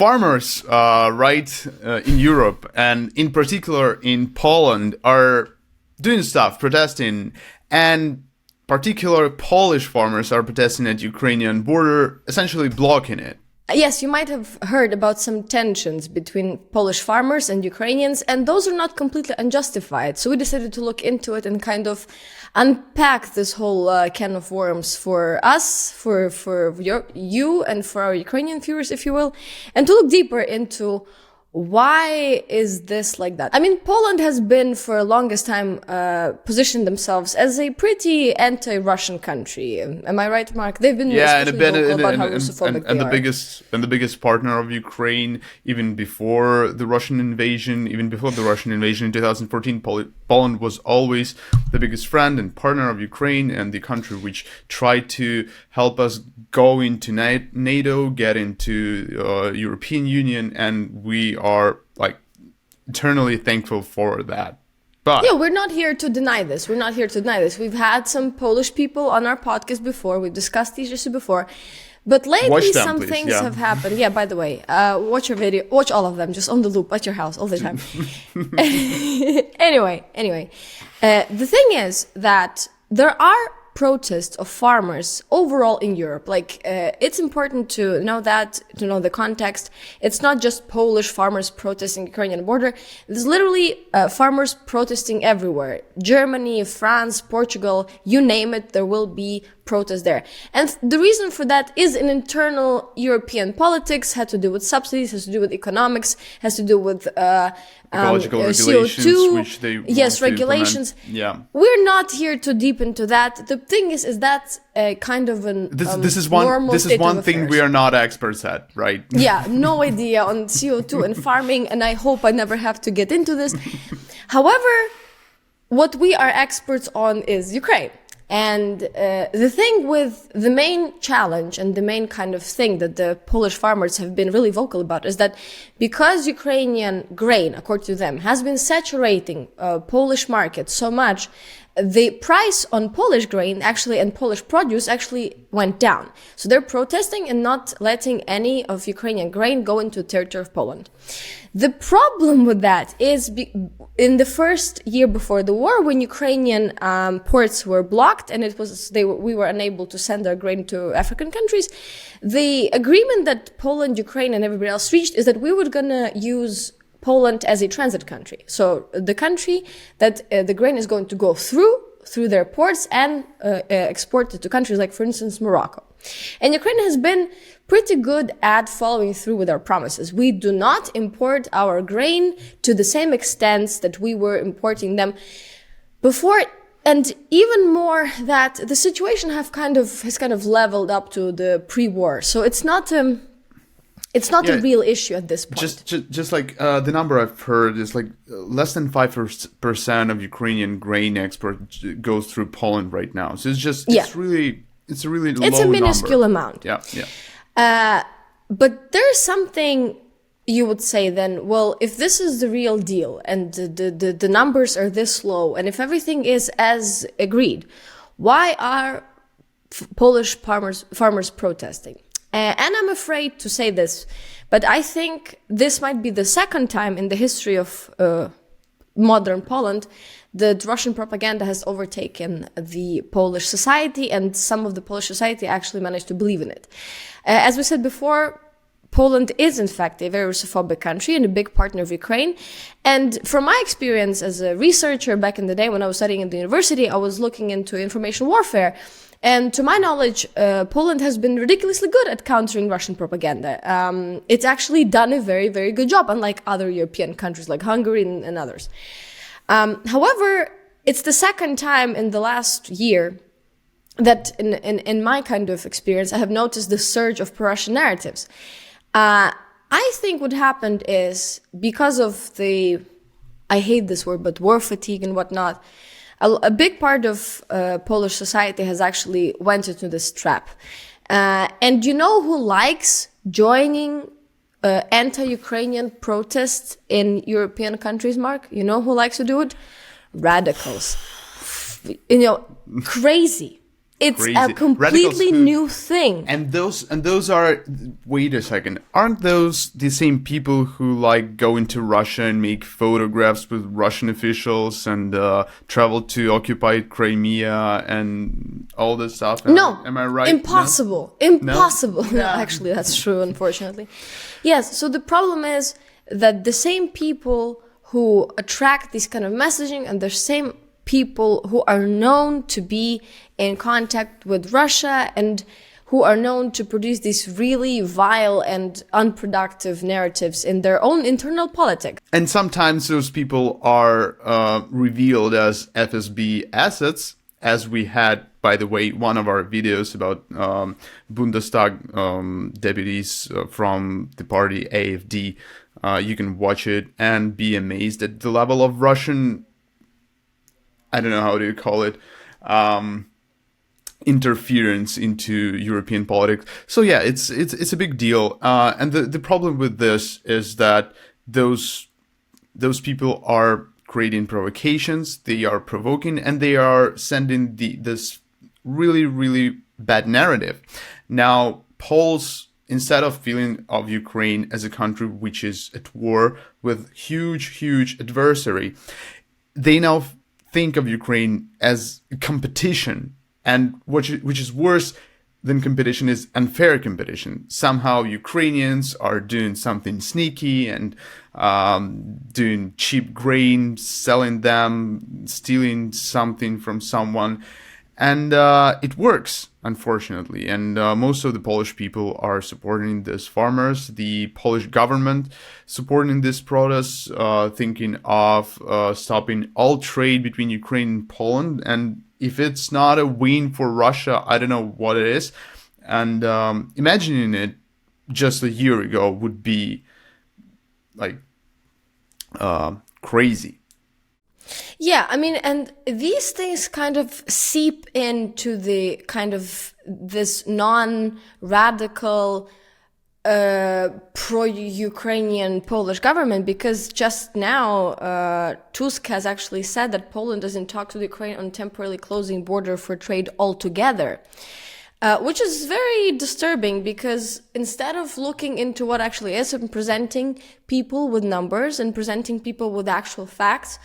farmers, in Europe and in particular in Poland are doing stuff, protesting, and particular Polish farmers are protesting at Ukrainian border, essentially blocking it. Yes, you might have heard about some tensions between Polish farmers and Ukrainians, and those are not completely unjustified. So we decided to look into it and kind of unpack this whole can of worms for us, for you, and for our Ukrainian viewers, if you will, and to look deeper into why is this like that? I mean, Poland has been for the longest time positioned themselves as a pretty anti-Russian country. Am I right, Mark? They've been especially vocal about how Russophobic they are. The biggest partner of Ukraine, even before the Russian invasion, in 2014, Poland was always the biggest friend and partner of Ukraine and the country which tried to help us go into NATO, get into European Union, and we are like eternally thankful for that. But yeah, we're not here to deny this. We've had some Polish people on our podcast before. We've discussed these issues before. But lately some things have happened. Yeah, by the way, watch all of them, just on the loop at your house all the time. Anyway, the thing is that there are protests of farmers overall in Europe. It's important to know the context. It's not just Polish farmers protesting the Ukrainian border. There's literally farmers protesting everywhere. Germany, France, Portugal, you name it, there will be protests there. And the reason for that is in internal European politics, had to do with subsidies, has to do with economics, has to do with ecological regulations, CO2, which they regulations. Yeah, we're not here to deep into that. The thing is that kind of an this is one thing we are not experts at, right? Yeah, no idea on CO2 and farming, and I hope I never have to get into this. However, what we are experts on is Ukraine. And the thing with the main challenge and the main kind of thing that the Polish farmers have been really vocal about is that because Ukrainian grain, according to them, has been saturating Polish market so much, the price on Polish grain and Polish produce actually went down. So they're protesting and not letting any of Ukrainian grain go into the territory of Poland. The problem with that is in the first year before the war, when Ukrainian ports were blocked and we were unable to send our grain to African countries, the agreement that Poland, Ukraine, and everybody else reached is that we were gonna use Poland as a transit country. So the country that the grain is going to go through their ports and exported to countries like, for instance, Morocco. And Ukraine has been pretty good at following through with our promises. We do not import our grain to the same extent that we were importing them before. And even more that the situation has kind of leveled up to the pre-war. So it's not a real issue at this point. Just like the number I've heard is like less than 5% of Ukrainian grain export goes through Poland right now. So it's a really low number. It's a minuscule amount. Yeah. But there's something you would say then, well, if this is the real deal and the numbers are this low and if everything is as agreed, why are Polish farmers protesting? And I'm afraid to say this, but I think this might be the second time in the history of modern Poland that Russian propaganda has overtaken the Polish society, and some of the Polish society actually managed to believe in it. As we said before, Poland is in fact a very Russophobic country and a big partner of Ukraine. And from my experience as a researcher back in the day when I was studying at the university, I was looking into information warfare. And to my knowledge, Poland has been ridiculously good at countering Russian propaganda. It's actually done a very, very good job, unlike other European countries like Hungary and others. However, it's the second time in the last year that in my kind of experience, I have noticed the surge of pro-Russian narratives. I think what happened is because of I hate this word, but war fatigue and whatnot, a big part of Polish society has actually went into this trap. And you know who likes joining anti-Ukrainian protests in European countries, Mark? You know who likes to do it? Radicals. Crazy. It's crazy. a Radicals completely who- new thing. And those are, wait a second, aren't those the same people who like go into Russia and make photographs with Russian officials and travel to occupied Crimea and all this stuff? Am I right? Impossible. No? Impossible. No, actually, that's true, unfortunately. Yes, so the problem is that the same people who attract this kind of messaging and the same people who are known to be in contact with Russia and who are known to produce these really vile and unproductive narratives in their own internal politics. And sometimes those people are revealed as FSB assets, as we had, by the way, one of our videos about Bundestag deputies from the party AfD. You can watch it and be amazed at the level of Russian, I don't know how to call it, interference into European politics. So yeah, it's a big deal. And the problem with this is that those people are creating provocations, they are provoking, and they are sending this really, really bad narrative. Now, Poles, instead of feeling of Ukraine as a country which is at war with huge adversary, they now think of Ukraine as competition, and which is worse than competition is unfair competition. Somehow Ukrainians are doing something sneaky and doing cheap grain, selling them, stealing something from someone, and it works, unfortunately. And most of the Polish people are supporting these farmers. The Polish government supporting this protest, thinking of stopping all trade between Ukraine and Poland. And if it's not a win for Russia, I don't know what it is. And imagining it just a year ago would be like crazy. Yeah, I mean, and these things kind of seep into the kind of this non-radical pro-Ukrainian Polish government, because just now Tusk has actually said that Poland is in talks with Ukraine on temporarily closing border for trade altogether, which is very disturbing, because instead of looking into what actually is and presenting people with numbers and presenting people with actual facts,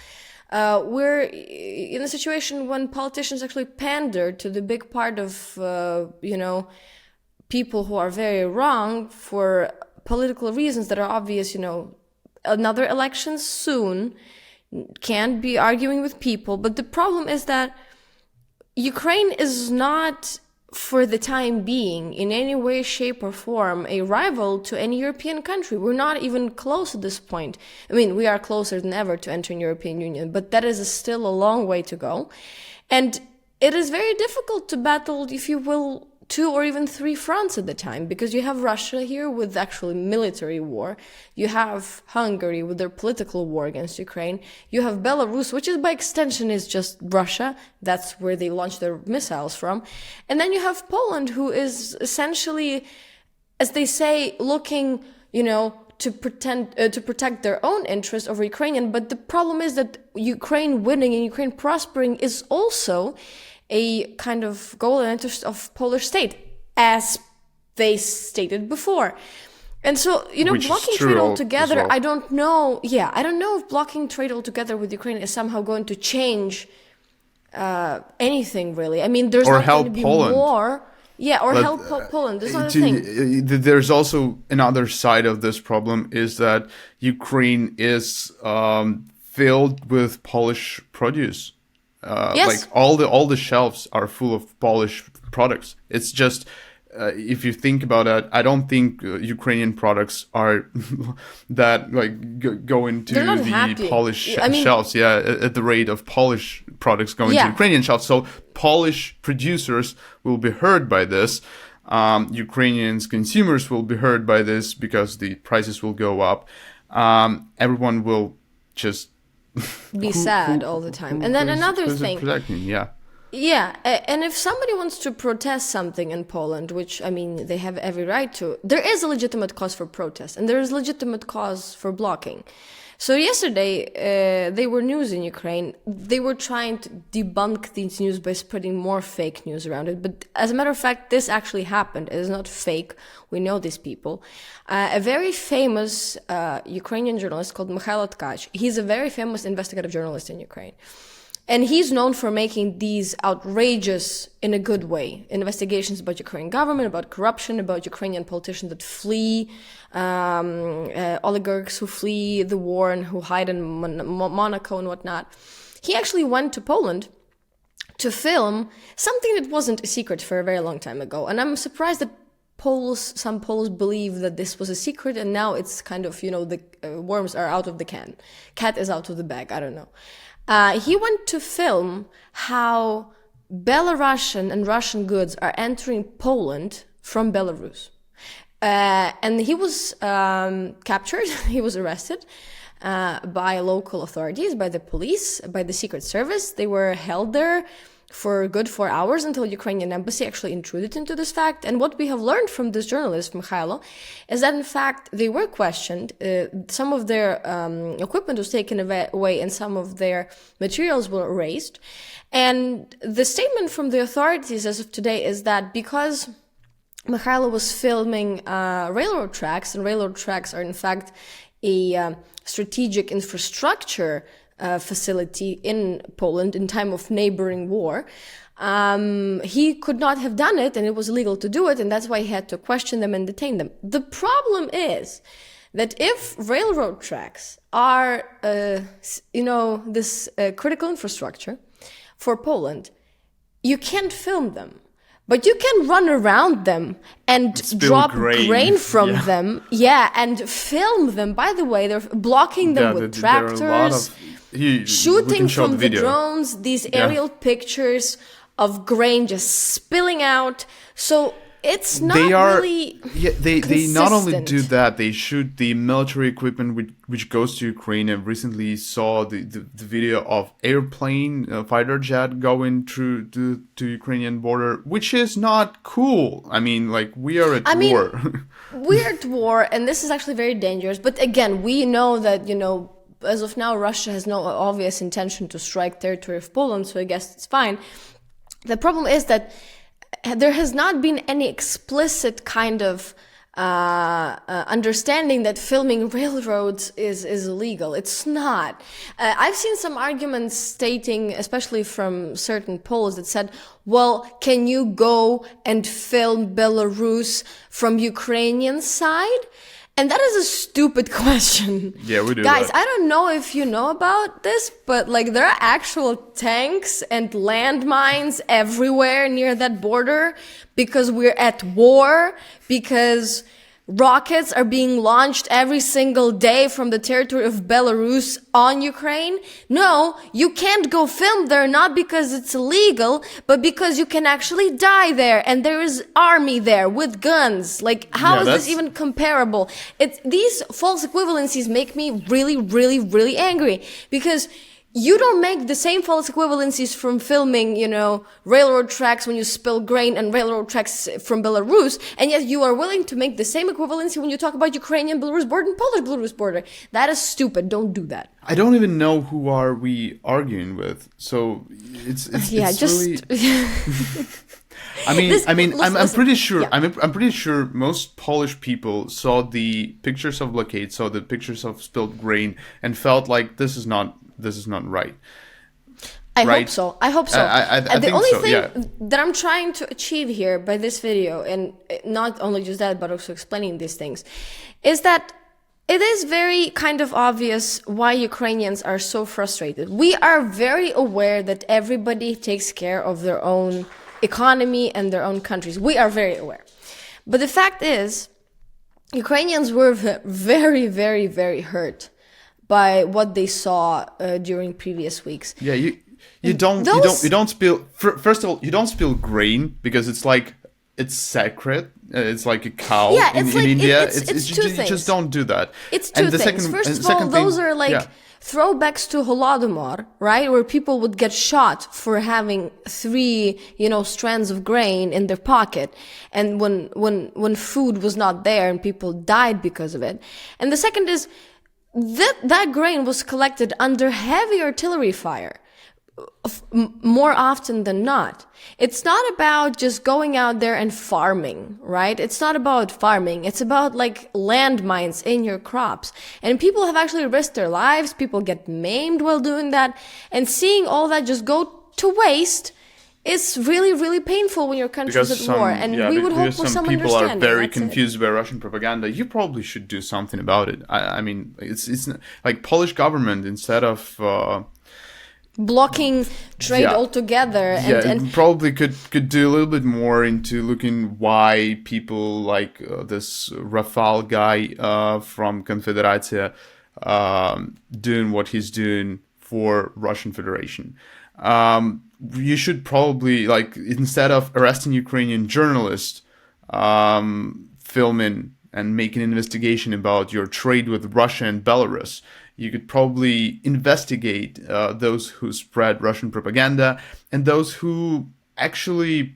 we're in a situation when politicians actually pander to the big part of, people who are very wrong for political reasons that are obvious. Another election soon, can't be arguing with people. But the problem is that Ukraine is not, for the time being, in any way, shape, or form, a rival to any European country. We're not even close at this point. I mean, we are closer than ever to entering European Union, but that is still a long way to go. And it is very difficult to battle, if you will, 2 or even 3 fronts at the time, because you have Russia here with actually military war, you have Hungary with their political war against Ukraine, you have Belarus, which is by extension is just Russia, that's where they launch their missiles from, and then you have Poland, who is essentially, as they say, looking, to protect their own interests over Ukrainian. But the problem is that Ukraine winning and Ukraine prospering is also a kind of goal and interest of Polish state, as they stated before. And so, blocking trade altogether, well. I don't know if blocking trade altogether with Ukraine is somehow going to change anything, really. I mean, there's not going to be more. Yeah, or help Poland. There's another thing. There's also another side of this problem, is that Ukraine is filled with Polish produce. Yes. Like all the shelves are full of Polish products. It's just if you think about it, I don't think Ukrainian products are that go into the Polish shelves. Yeah, at the rate of Polish products going to Ukrainian shelves. So Polish producers will be hurt by this. Ukrainian consumers will be hurt by this because the prices will go up. Everyone will just be sad all the time. And then another thing. Yeah, and if somebody wants to protest something in Poland, which, I mean, they have every right to, there is a legitimate cause for protest, and there is legitimate cause for blocking. So yesterday, they were news in Ukraine. They were trying to debunk these news by spreading more fake news around it. But as a matter of fact, this actually happened. It is not fake. We know these people. A very famous Ukrainian journalist called Mikhailo Tkach. He's a very famous investigative journalist in Ukraine. And he's known for making these outrageous, in a good way, investigations about Ukrainian government, about corruption, about Ukrainian politicians that flee, oligarchs who flee the war and who hide in Monaco and whatnot. He actually went to Poland to film something that wasn't a secret for a very long time ago. And I'm surprised that some Poles believe that this was a secret, and now it's kind of, the worms are out of the can. Cat is out of the bag, I don't know. He went to film how Belarusian and Russian goods are entering Poland from Belarus. And he was captured, he was arrested by local authorities, by the police, by the Secret Service. They were held there for a good 4 hours until Ukrainian embassy actually intruded into this fact. And what we have learned from this journalist, Mikhailo, is that in fact they were questioned. Some of their equipment was taken away and some of their materials were erased. And the statement from the authorities as of today is that because Mikhailo was filming railroad tracks, and railroad tracks are in fact a strategic infrastructure facility in Poland in time of neighboring war. He could not have done it, and it was illegal to do it, and that's why he had to question them and detain them. The problem is that if railroad tracks are, this critical infrastructure for Poland, you can't film them. But you can run around them and drop grain from them. Yeah, and film them. By the way, they're blocking them with tractors, shooting from the drones, these aerial pictures of grain just spilling out. So it's not really they not only do that, they shoot the military equipment which goes to Ukraine. I recently saw the video of airplane fighter jet going through to Ukrainian border, which is not cool. I mean, like, we are at war. We're at war, and this is actually very dangerous. But again, we know that, as of now, Russia has no obvious intention to strike territory of Poland, so I guess it's fine. The problem is that there has not been any explicit kind of understanding that filming railroads is illegal. It's not. I've seen some arguments stating, especially from certain Poles, that said, well, can you go and film Belarus from Ukrainian side? And that is a stupid question. Yeah, we do. Guys, I don't know if you know about this, but there are actual tanks and landmines everywhere near that border because we're at war, because rockets are being launched every single day from the territory of Belarus on Ukraine. No, you can't go film there, not because it's illegal, but because you can actually die there, and there is army there with guns. How is this even comparable? These false equivalencies make me really, really, really angry, because you don't make the same false equivalencies from filming, railroad tracks when you spill grain and railroad tracks from Belarus, and yet you are willing to make the same equivalency when you talk about Ukrainian-Belarus border and Polish-Belarus border. That is stupid. Don't do that. I don't even know who are we arguing with. So it's really. I'm pretty sure. Yeah. I'm pretty sure most Polish people saw the pictures of blockade, saw the pictures of spilled grain, and felt like this is not right. I hope so. I the only thing yeah. that I'm trying to achieve here by this video, and not only just that, but also explaining these things, is that it is very kind of obvious why Ukrainians are so frustrated. We are very aware that everybody takes care of their own economy and their own countries. We are very aware. But the fact is, Ukrainians were very, very, very hurt by what they saw during previous weeks. Yeah, you don't spill. First of all, you don't spill grain because it's sacred. It's like a cow in India. It's two things. You just don't do that. It's two things. First of all, those are throwbacks to Holodomor, right? Where people would get shot for having 3, strands of grain in their pocket. And when food was not there and people died because of it. And the second is, that grain was collected under heavy artillery fire more often than not. It's not about just going out there and farming, right? It's not about farming. It's about like landmines in your crops. And people have actually risked their lives. People get maimed while doing that. And seeing all that just go to waste is really, really painful when your country's at war. And we would hope for some understanding. People are very confused by Russian propaganda. You probably should do something about it. I mean, it's like Polish government, instead of blocking trade altogether, and probably could do a little bit more into looking why people like this Rafal guy from Confederacja doing what he's doing for Russian Federation. You should probably, like, instead of arresting Ukrainian journalists, filming and making an investigation about your trade with Russia and Belarus, you could probably investigate those who spread Russian propaganda and those who actually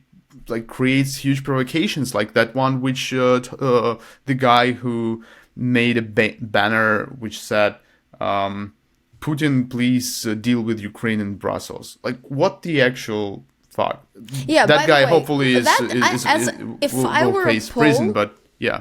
like creates huge provocations, like that one which the guy who made a banner which said, Putin, please deal with Ukraine in Brussels. Like, what the actual fuck? Yeah, that guy hopefully will face prison, but yeah.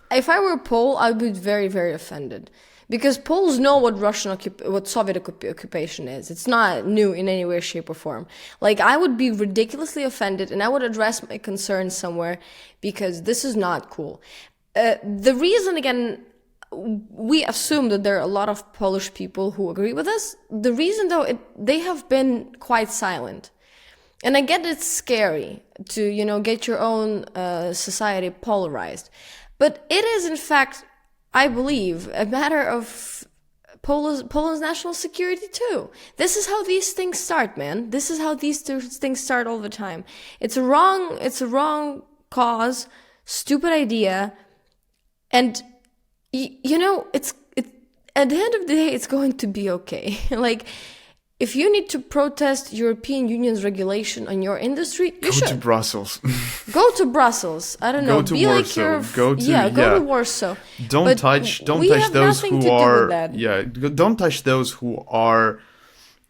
If I were a Pole, I'd be very, very offended. Because Poles know what what Soviet occupation is. It's not new in any way, shape, or form. Like, I would be ridiculously offended, and I would address my concerns somewhere, because this is not cool. The reason, again, we assume that there are a lot of Polish people who agree with us. The reason, though, they have been quite silent. And I get it's scary to, get your own society polarized. But it is, in fact, I believe, a matter of Poland's national security too. This is how these things start, man. This is how these things start all the time. It's a wrong cause, stupid idea, and it's at the end of the day, it's going to be okay. Like, if you need to protest European Union's regulation on your industry, you should. Go to Brussels. Go to Brussels. I don't know. Go to Be Warsaw. Like go to Warsaw. Don't touch those who are. Yeah. Don't touch those who are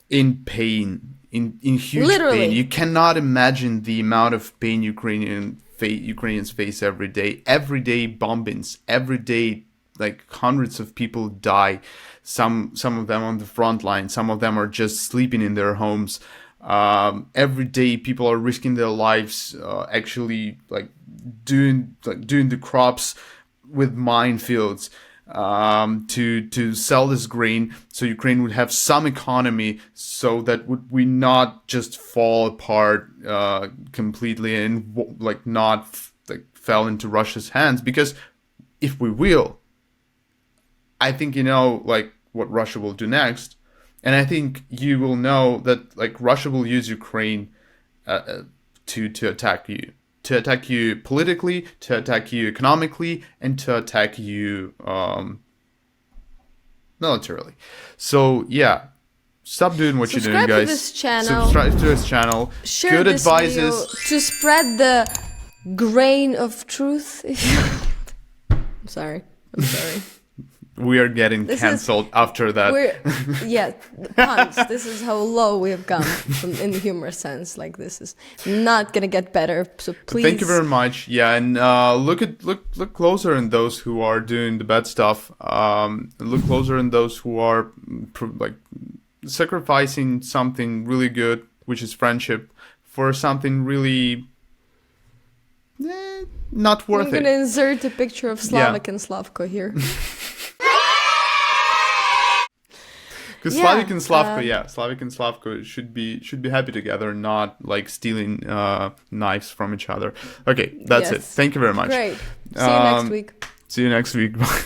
in pain, in huge pain. You cannot imagine the amount of pain Ukrainians face every day. Every day bombings. Every day, like, hundreds of people die. Some of them on the front line. Some of them are just sleeping in their homes. Every day, people are risking their lives, actually doing the crops with minefields to sell this grain, so Ukraine would have some economy, so that we not just fall apart completely and not fell into Russia's hands. Because if we will, I think what Russia will do next, and I think you will know that Russia will use Ukraine to attack you politically, to attack you economically, and to attack you militarily. So yeah, stop doing what you're doing, guys. Subscribe to this channel. Share good this advices video to spread the grain of truth. I'm sorry. We are getting cancelled after that. Puns. This is how low we have come in the humor sense. Like, this is not gonna get better. So please. Thank you very much. Yeah, and look closer in those who are doing the bad stuff. Look closer in those who are sacrificing something really good, which is friendship, for something really not worth it. I'm gonna insert a picture of Slavik and Slavko here. Because Slavik and Slavko should be happy together, not stealing knives from each other. Okay, that's it. Thank you very much. Great. See you next week. See you next week. Bye.